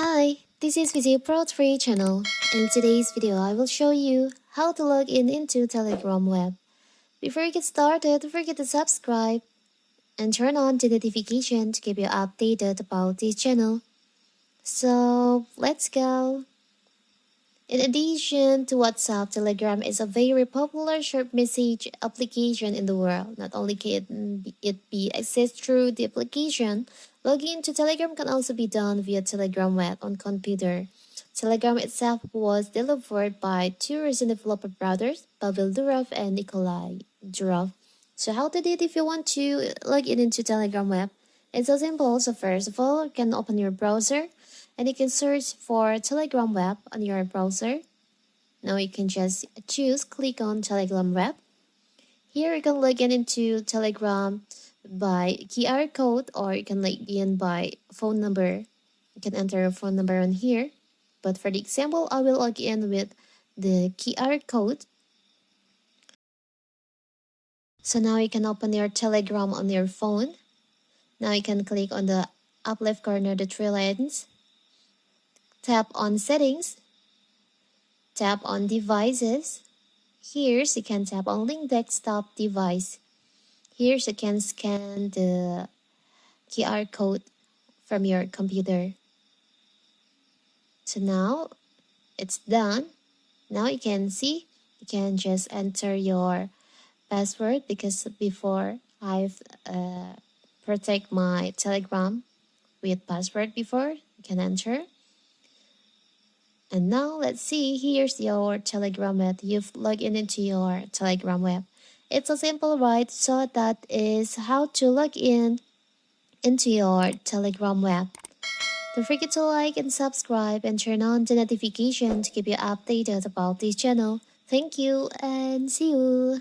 Hi, this is Video Pro 3 channel. In today's video, I will show you how to log in into Telegram web. Before you get started, don't forget to subscribe and turn on the notification to keep you updated about this channel. So, let's go. In addition to WhatsApp, Telegram is a very popular short message application in the world. Not only can it be accessed through the application, logging into Telegram can also be done via Telegram web on computer. Telegram itself was developed by two recent developer brothers, Pavel Durov and Nikolai Durov. So how to do it if you want to log in into Telegram web? It's so simple. So first of all, you can open your browser and you can search for Telegram web on your browser. Now you can just click on Telegram web. Here you can log in into Telegram by QR code, or you can log in by phone number. You can enter your phone number on here. But for the example, I will log in with the QR code. So now you can open your Telegram on your phone. Now you can click on the up left corner, the three lines. Tap on settings. Tap on devices. Here you can tap on link desktop device. Here you can scan the QR code from your computer. So now it's done. Now you can see, you can just enter your password, because before I've protect my Telegram with password before. You can enter. And now let's see, here's your Telegram web. You've logged in into your Telegram web. It's so simple, right? So that is how to log in into your Telegram web. Don't forget to like and subscribe and turn on the notification to keep you updated about this channel. Thank you and see you.